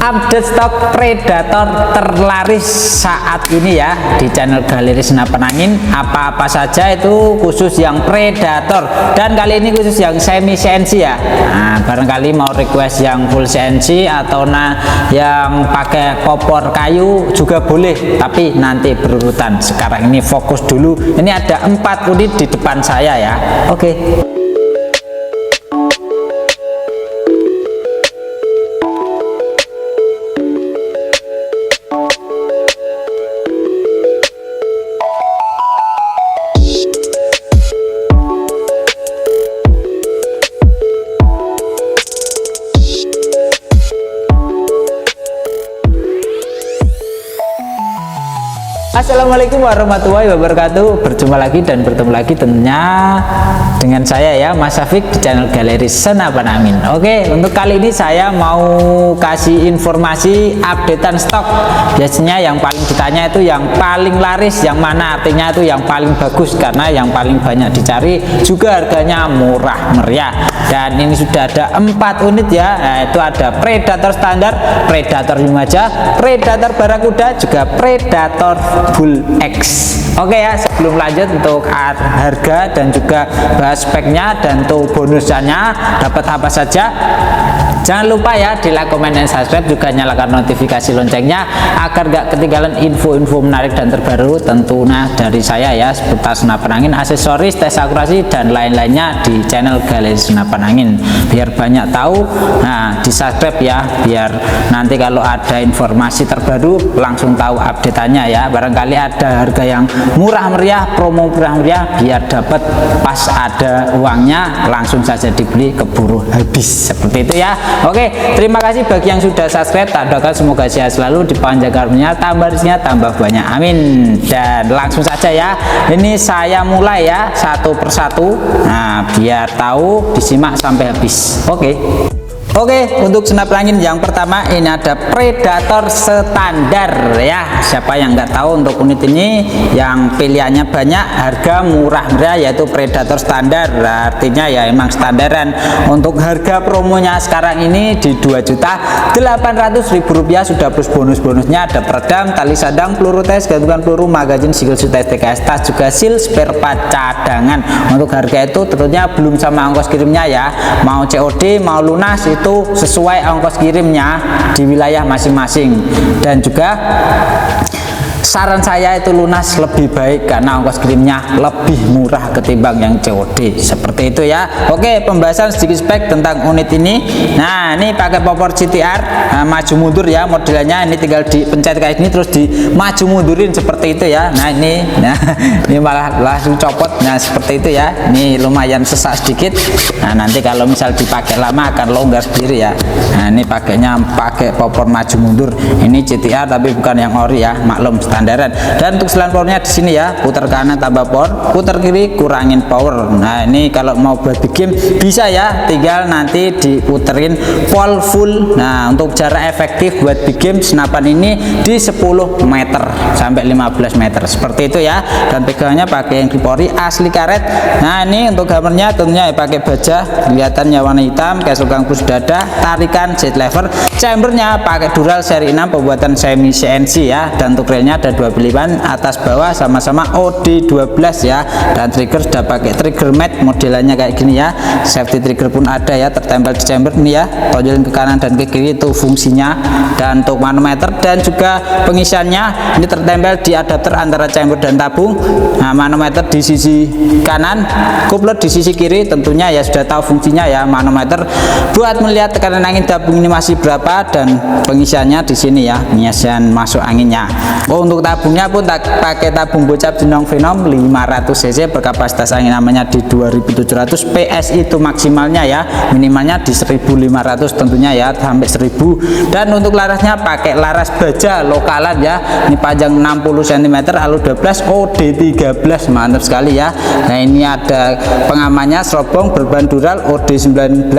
update stok Predator terlaris saat ini ya di channel Galeri Senapan Angin. Apa-apa saja itu khusus yang Predator, dan kali ini khusus yang semi CNC ya. Nah, barangkali mau request yang full CNC atau yang pakai kopor kayu juga boleh, tapi nanti berurutan. Sekarang ini fokus dulu. Ini ada 4 unit di depan saya ya. Oke. Assalamualaikum warahmatullahi wabarakatuh. Berjumpa lagi dan bertemu lagi tentunya dengan saya ya, Mas Safik, di channel Galeri Senapan Angin. Oke, untuk kali ini saya mau kasih informasi updatean stok. Biasanya yang paling ditanya itu yang paling laris yang mana, artinya itu yang paling bagus karena yang paling banyak dicari, juga harganya murah meriah. Dan ini sudah ada 4 unit ya. Nah, itu ada Predator standar, Predator Remaja, Predator Barakuda, juga Predator Bull X. Oke ya, sebelum lanjut untuk harga dan juga bahas speknya dan untuk bonusnya dapat apa saja, jangan lupa ya di like, komen, dan subscribe, juga nyalakan notifikasi loncengnya agar gak ketinggalan info-info menarik dan terbaru tentunya dari saya ya, seputar senapan angin, aksesoris, tes akurasi, dan lain-lainnya di channel Galeri Senapan Angin. Biar banyak tahu, nah di subscribe ya, biar nanti kalau ada informasi terbaru langsung tahu updateannya ya. Barangkali ada harga yang murah meriah, promo murah meriah, biar dapat pas ada uangnya langsung saja dibeli, keburu habis, seperti itu ya. Oke, terima kasih bagi yang sudah subscribe. Tak doakan semoga sehat selalu, dipanjang umurnya, tambah rezekinya, tambah banyak, amin. Dan langsung saja ya, ini saya mulai ya satu persatu. Nah, biar tahu disimak sampai habis. Oke, untuk senapan angin yang pertama ini ada Predator standar ya. Siapa yang nggak tahu, untuk unit ini yang pilihannya banyak, harga murah meriah, yaitu Predator standar. Artinya ya emang standaran. Untuk harga promonya sekarang ini di Rp2.800.000 sudah plus bonus-bonusnya, ada peredam, tali sadang, peluru tes, gantungan peluru, magazin, single shoot, STKS, tas, juga seal, spare part cadangan. Untuk harga itu tentunya belum sama ongkos kirimnya ya. Mau COD mau lunas itu sesuai ongkos kirimnya di wilayah masing-masing. Dan juga saran saya itu lunas lebih baik karena ongkos kirimnya lebih murah ketimbang yang COD, seperti itu ya. Oke, pembahasan sedikit spek tentang unit ini. Nah, ini pakai popor CTR, maju mundur ya modelnya. Ini tinggal dipencet kayak gini terus di maju mundurin seperti itu ya. Nah ini malah langsung copot. Nah, seperti itu ya. Ini lumayan sesak sedikit. Nah, nanti kalau misal dipakai lama akan longgar sendiri ya. Nah, ini pakainya pakai popor maju mundur. Ini CTR tapi bukan yang ori ya, maklum, standaran. Dan untuk selang powernya di sini ya, putar kanan tambah power, putar kiri kurangin power. Nah, ini kalau mau buat game bisa ya, tinggal nanti diputerin full. Nah, untuk jarak efektif buat game senapan ini di 10 meter sampai 15 meter seperti itu ya. Dan pegangannya pakai yang grip ori asli karet. Nah, ini untuk hammernya tentunya ya pakai baja, kelihatannya warna hitam, castle kangkus dada, tarikan jet lever, chambernya pakai dural seri 6 pembuatan semi CNC ya. Dan untuk railnya ada 2 pilihan atas bawah sama-sama OD12 ya. Dan trigger sudah pakai trigger mat modelannya kayak gini ya. Safety trigger pun ada ya, tertempel di chamber ini ya. Tonjolin ke kanan dan ke kiri itu fungsinya. Dan untuk manometer dan juga pengisiannya ini tertempel di adapter antara chamber dan tabung. Nah, manometer di sisi kanan, coupler di sisi kiri, tentunya ya sudah tahu fungsinya ya. Manometer buat melihat tekanan angin tabung ini masih berapa, dan pengisiannya di sini ya, pengisian masuk anginnya. Untuk tabungnya pun pakai tabung bocap Jinong Venom 500 cc berkapasitas angin namanya di 2700 PS itu maksimalnya ya, minimalnya di 1500 tentunya ya, sampai 1000. Dan untuk larasnya pakai laras baja lokalan ya, ini panjang 60 cm, alur 12, OD13, mantap sekali ya. Nah, ini ada pengamannya serobong berban dural OD19.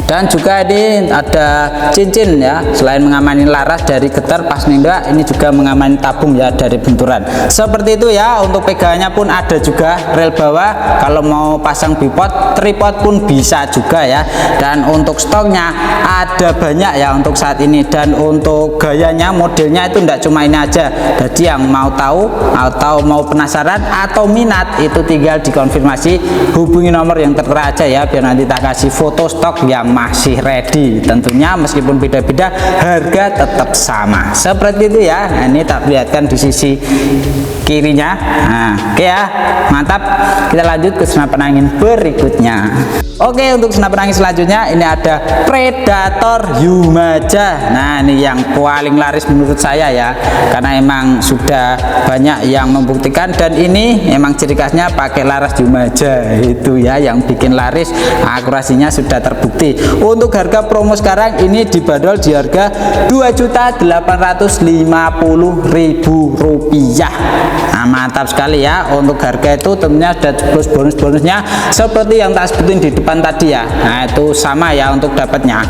Dan juga ini ada cincin ya, selain mengamani laras dari getar pas nembak, ini juga mengamani tabung ya dari benturan. Seperti itu ya. Untuk pegangannya pun ada juga rel bawah, kalau mau pasang bipod, tripod pun bisa juga ya. Dan untuk stoknya ada banyak ya untuk saat ini. Dan untuk gayanya, modelnya itu enggak cuma ini aja. Jadi yang mau tahu atau mau penasaran atau minat, itu tinggal dikonfirmasi, hubungi nomor yang tertera aja ya, biar nanti tak kasih foto stok yang masih ready. Tentunya meskipun beda-beda, harga tetap sama. Seperti itu ya. Nah, ini tak perlihatkan di sisi kirinya. Nah, oke ya, mantap. Kita lanjut ke senapan angin berikutnya. Oke, untuk senapan angin selanjutnya ini ada Predator Yumaja. Nah, ini yang paling laris menurut saya ya, karena emang sudah banyak yang membuktikan, dan ini emang ciri khasnya pakai laras Yumaja itu ya, yang bikin laris. Akurasinya sudah terbukti. Untuk harga promo sekarang ini dibanderol di harga Rp2.850.000. Nah, mantap sekali ya. Untuk harga itu tentunya ada plus bonus-bonusnya seperti yang tak sebutin di depan tadi ya. Nah, itu sama ya untuk dapatnya.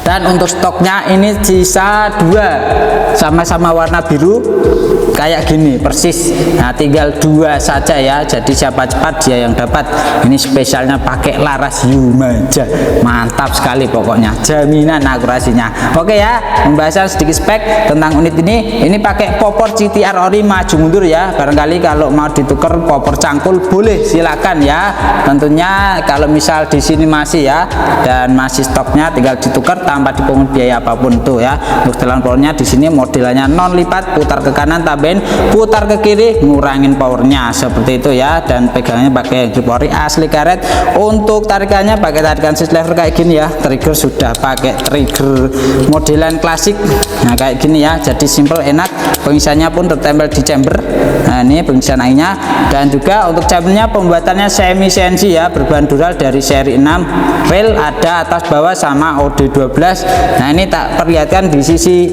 Dan untuk stoknya ini sisa 2, sama-sama warna biru kayak gini persis. Nah, tinggal 2 saja ya, jadi siapa cepat dia yang dapat. Ini spesialnya pakai laras Yumaja, mantap sekali pokoknya, jaminan akurasinya. Oke ya, pembahasan sedikit spek tentang unit ini pakai popor CTR ori maju mundur ya. Barangkali kalau mau ditukar popor cangkul boleh, silakan ya. Tentunya kalau misal di sini masih ya, dan masih stoknya, tinggal ditukar tanpa dipungut biaya apapun tuh ya. Untuk setelan powernya di sini modelannya non lipat, putar ke kanan tambahin, putar ke kiri ngurangin powernya, seperti itu ya. Dan pegangannya pakai grip ori asli karet. Untuk tarikannya pakai tarikan six lever kayak gini ya. Trigger sudah pakai trigger modelan klasik. Nah, kayak gini ya, jadi simple enak. Pengisiannya pun tertempel di chamber. Nah, ini pengisian anginnya. Dan juga untuk chambernya pembuatannya semi CNC ya, berbahan dural dari seri 6. Rail ada atas bawah sama OD12. Nah, ini tak perlihatkan di sisi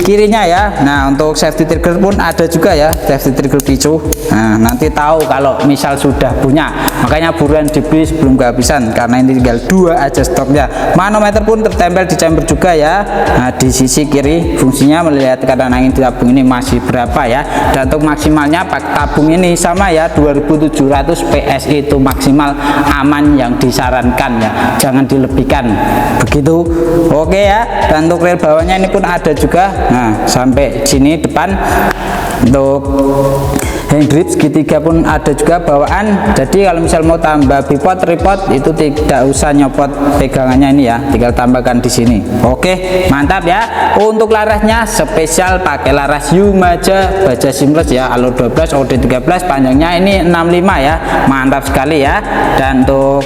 kirinya ya. Nah, untuk safety trigger pun ada juga ya, safety trigger picu. Nah, nanti tahu kalau misal sudah punya, makanya buruan dibeli sebelum kehabisan, karena ini tinggal 2 aja stoknya. Manometer pun tertempel di chamber juga ya. Nah, di sisi kiri fungsinya melihat keadaan angin di tabung ini masih berapa ya. Dan untuk maksimalnya tabung ini sama ya, 2700 PSI itu maksimal aman yang disarankan ya, jangan dilebihkan begitu. Oke ya. Dan untuk rel bawahnya ini pun ada juga. Nah, sampai sini depan. Untuk hand grip segitiga pun ada juga bawaan. Jadi kalau misal mau tambah bipod, tripod, itu tidak usah nyopot pegangannya ini ya, tinggal tambahkan di sini. Oke, mantap ya. Untuk larasnya spesial pakai laras Yumaja baja seamless ya, alur 12 OD13, panjangnya ini 65 ya, mantap sekali ya. Dan untuk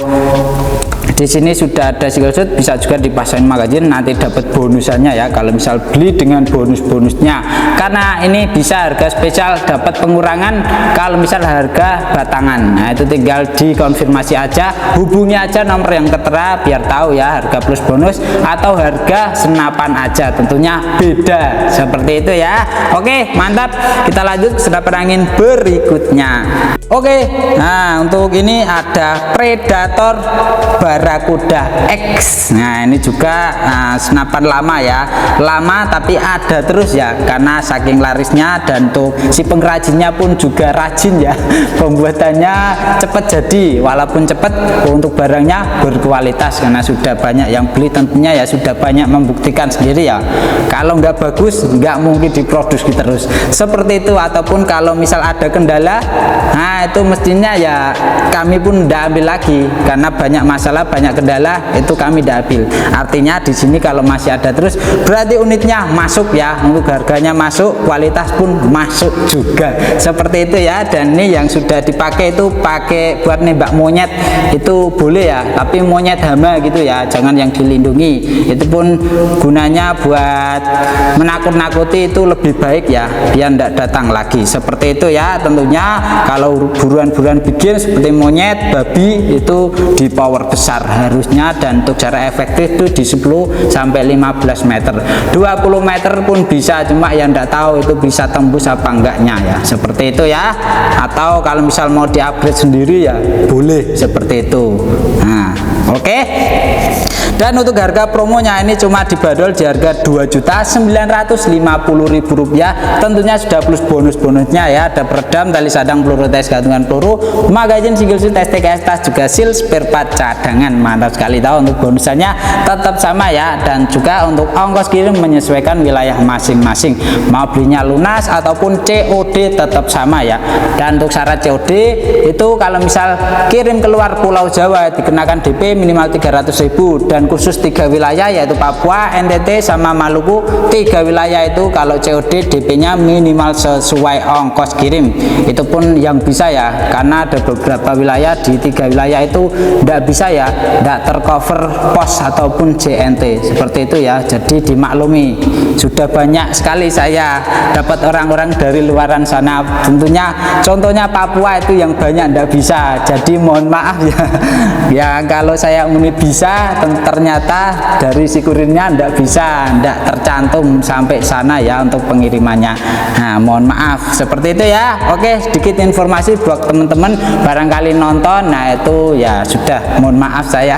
di sini sudah ada single shot, bisa juga dipasangin magazine, nanti dapat bonusannya ya kalau misal beli dengan bonus-bonusnya. Karena ini bisa harga spesial, dapat pengurangan kalau misal harga batangan. Nah, itu tinggal dikonfirmasi aja, hubungi aja nomor yang tertera biar tahu ya harga plus bonus atau harga senapan aja, tentunya beda seperti itu ya. Oke, mantap. Kita lanjut senapan angin berikutnya. Oke, nah untuk ini ada Predator Barracuda X. Nah, ini juga senapan lama ya, lama tapi ada terus ya, karena saking larisnya. Dan untuk si pengrajinnya pun juga rajin ya, pembuatannya cepat jadi, walaupun cepat untuk barangnya berkualitas, karena sudah banyak yang beli, tentunya ya sudah banyak membuktikan sendiri ya. Kalau nggak bagus nggak mungkin diproduksi terus seperti itu. Ataupun kalau misal ada kendala, nah itu mestinya ya kami pun tidak ambil lagi, karena banyak masalah, banyak kendala, itu kami tidak ambil. Artinya di sini kalau masih ada terus, berarti unitnya masuk ya, untuk harganya masuk, kualitas pun masuk juga, seperti itu ya. Dan ini yang sudah dipakai itu pakai buat nembak monyet itu boleh ya, tapi monyet hama gitu ya, jangan yang dilindungi. Itu pun gunanya buat menakut-nakuti, itu lebih baik ya, biar tidak datang lagi, seperti itu ya. Tentunya kalau buruan-buruan bikin seperti monyet, babi, itu di power besar harusnya. Dan untuk jarak efektif itu di 10 sampai 15 meter, 20 meter pun bisa, cuma yang tidak tahu itu bisa tembus apa enggaknya ya, seperti itu ya. Atau kalau misal mau di upgrade sendiri ya boleh seperti itu. Nah, Oke. Dan untuk harga promonya ini cuma dibanderol di harga Rp2.950.000. Tentunya sudah plus bonus-bonusnya ya, ada peredam, tali sadang, peluru tes, gantungan peluru, magazin, single shoot, STKS, tas, juga seal, spare part cadangan. Mantap sekali. Tahu untuk bonusannya tetap sama ya, dan juga untuk ongkos kirim menyesuaikan wilayah masing-masing, mau belinya lunas ataupun COD tetap sama ya. Dan untuk syarat COD itu kalau misal kirim keluar Pulau Jawa dikenakan DP minimal 300.000, dan khusus 3 wilayah yaitu Papua, NTT sama Maluku. 3 wilayah itu kalau COD DP-nya minimal sesuai ongkos kirim. Itu pun yang bisa ya, karena ada beberapa wilayah di 3 wilayah itu tidak bisa ya, tidak tercover pos ataupun JNT seperti itu ya. Jadi dimaklumi, sudah banyak sekali saya dapat orang-orang dari luaran sana, tentunya contohnya Papua itu yang banyak tidak bisa. Jadi mohon maaf ya, ya kalau saya unit bisa, ternyata dari si kurirnya tidak bisa, tidak tercantum sampai sana ya untuk pengirimannya. Nah mohon maaf seperti itu ya. Oke, sedikit informasi buat teman-teman barangkali nonton, nah itu ya sudah, mohon maaf saya.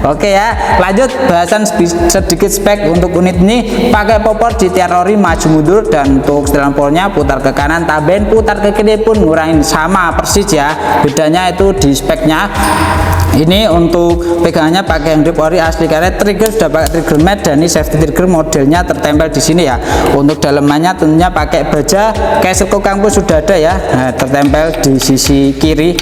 Oke ya, lanjut bahasan sedikit spek untuk unit ini. Pakai popor GTR ori maju mundur, dan untuk setelan polnya putar ke kanan, taben putar ke kiri pun ngurangin, sama persis ya, bedanya itu di speknya. Ini untuk pegangannya pakai handgrip ori asli karet, trigger sudah pakai trigger mat, dan ini safety trigger modelnya tertempel di sini ya. Untuk dalamannya tentunya pakai baja, castle kokang pun sudah ada ya, nah, tertempel di sisi kiri.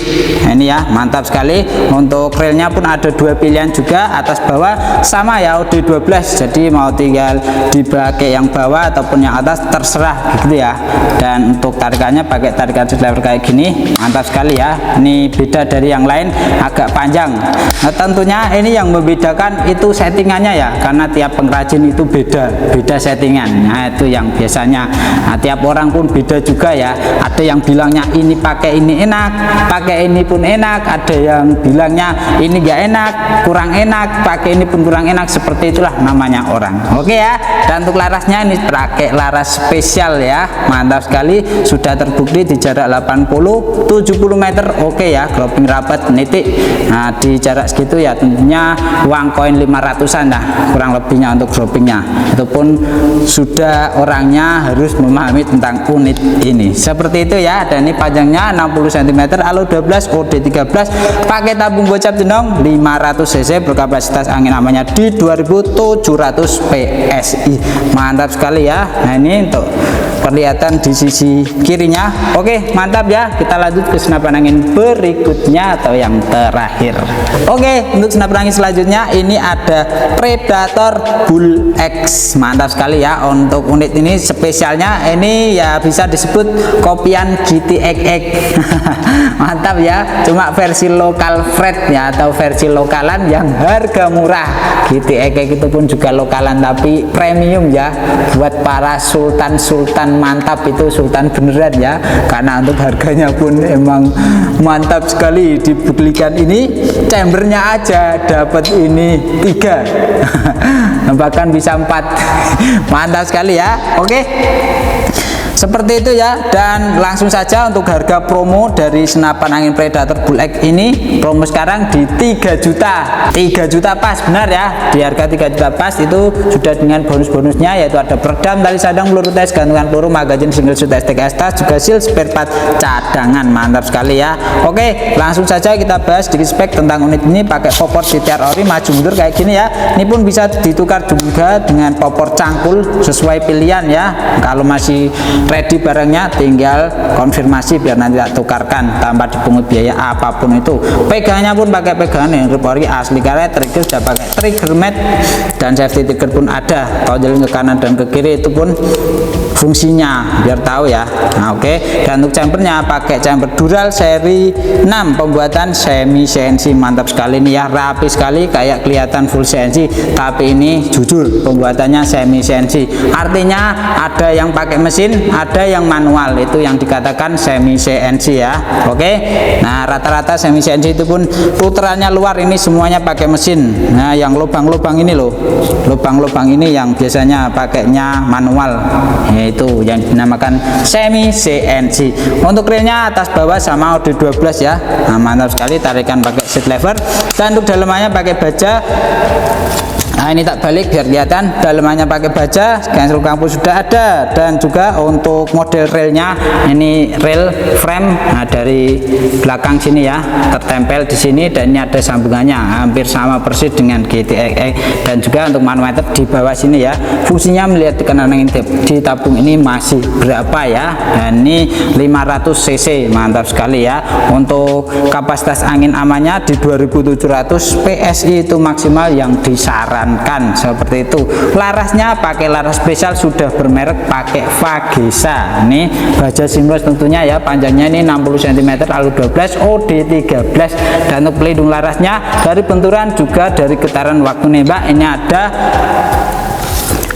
Nah, ini ya, mantap sekali. Untuk railnya pun ada 2 pilihan juga, atas bawah sama ya, OD12, jadi mau tinggal dipakai yang bawah ataupun yang atas terserah gitu ya. Dan untuk tarikannya pakai tarikan lever kayak gini, mantap sekali ya. Ini beda dari yang lain, agak panjang. Nah tentunya ini yang membedakan itu settingannya ya, karena tiap pengrajin itu beda settingan. Nah itu yang biasanya, nah, tiap orang pun beda juga ya. Ada yang bilangnya ini pakai ini enak, pakai ini pun enak, ada yang bilangnya ini gak enak, kurang enak, pakai ini pun kurang enak. Seperti itulah namanya orang. Oke ya. Dan untuk larasnya ini pakai laras spesial ya, mantap sekali, sudah terbukti di jarak 80-70 meter. Oke ya, groping rapat nitik. Nah di jarak segitu ya tentunya uang koin 500-an lah kurang lebihnya untuk gropingnya. Itu pun sudah orangnya harus memahami tentang unit ini seperti itu ya. Dan ini panjangnya 60 cm, alur 12, OD 13, pakai tabung gocap jenong 500 cc, berkapasitas angin amannya di 2700 PSI. Mantap sekali ya. Nah ini untuk kelihatan di sisi kirinya. Oke, mantap ya. Kita lanjut ke senapan angin berikutnya atau yang terakhir. Oke, untuk senapan angin selanjutnya ini ada Predator Bull X. Mantap sekali ya. Untuk unit ini spesialnya ini ya bisa disebut kopian GTX. Mantap ya. Cuma versi lokal Fred ya, atau versi lokalan yang harga murah. GTX itu pun juga lokalan tapi premium ya, buat para sultan mantap, itu sultan beneran ya, karena untuk harganya pun emang mantap sekali. Dibelikan ini chambernya aja dapat ini 3 bahkan bisa 4. Mantap sekali ya. Oke, seperti itu ya. Dan langsung saja untuk harga promo dari senapan angin Predator Bull X ini, promo sekarang di 3 juta pas, benar ya, di harga 3 juta pas. Itu sudah dengan bonus-bonusnya, yaitu ada peredam, tali sadang, peluru tes, gantungan peluru, magazin, single shoot, STKS, tas, juga seal, spare part cadangan. Mantap sekali ya. Oke, langsung saja kita bahas sedikit spek tentang unit ini. Pakai popor GTR ori maju mundur kayak gini ya. Ini pun bisa ditukar juga dengan popor cangkul sesuai pilihan ya. Kalau masih ready barangnya tinggal konfirmasi biar nanti tak tukarkan tanpa dipungut biaya apapun itu. Pegangannya pun pakai pegangan yang ori asli karet, trigger sudah pakai trigger mat, dan safety trigger pun ada, toggle ke kanan dan ke kiri itu pun fungsinya biar tahu ya. Nah oke. Dan untuk chambernya pakai chamber dural seri 6 pembuatan semi CNC. Mantap sekali nih ya, rapi sekali, kayak kelihatan full CNC tapi ini jujur pembuatannya semi CNC. Artinya ada yang pakai mesin, ada yang manual, itu yang dikatakan semi CNC ya. Oke, nah rata-rata semi CNC itu pun putarannya luar, ini semuanya pakai mesin. Nah yang lubang-lubang ini loh, lubang-lubang ini yang biasanya pakainya manual, yaitu yang dinamakan semi CNC. Untuk reelnya atas bawah sama OD12 ya. Nah mantap sekali, tarikan pakai seat lever, dan untuk dalamannya pakai baja. Nah ini tak balik biar kelihatan, dalamannya pakai baja, gansruk kampus sudah ada, dan juga untuk model railnya ini rail frame, nah dari belakang sini ya tertempel di sini, dan ini ada sambungannya hampir sama persis dengan GTX, dan juga untuk manometer di bawah sini ya. Fungsinya melihat tekanan angin di tabung ini masih berapa ya, dan ini 500 cc, mantap sekali ya. Untuk kapasitas angin amannya di 2700 PSI itu maksimal yang disarankan, seperti itu. Larasnya pakai laras spesial, sudah bermerek, pakai Vagesa. Ini baja seamless tentunya ya, panjangnya ini 60 cm, lalu 12 OD13, dan untuk pelindung larasnya dari benturan juga dari getaran waktu nembak ini ada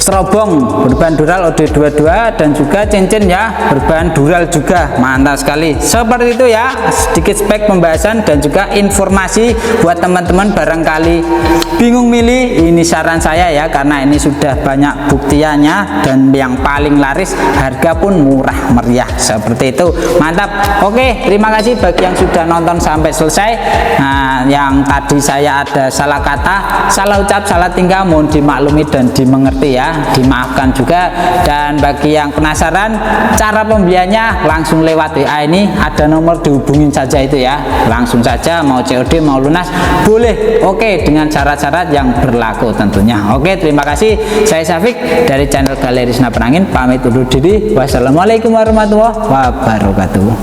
serobong berbahan dural OD22, dan juga cincin ya berbahan dural juga, mantap sekali. Seperti itu ya sedikit spek pembahasan dan juga informasi buat teman-teman barangkali bingung milih. Ini saran saya ya, karena ini sudah banyak buktiannya dan yang paling laris, harga pun murah meriah, seperti itu. Mantap. Oke, terima kasih bagi yang sudah nonton sampai selesai. Nah, yang tadi saya ada salah kata, salah ucap, salah tingkah, mohon dimaklumi dan dimengerti ya, dimaafkan juga. Dan bagi yang penasaran cara pembeliannya, langsung lewat WA ini, ada nomor, dihubungin saja itu ya, langsung saja, mau COD mau lunas boleh. Oke, dengan syarat-syarat yang berlaku tentunya. Oke, terima kasih. Saya Syafiq dari channel Galeri Senapan Angin, pamit undur diri. Wassalamualaikum warahmatullahi wabarakatuh.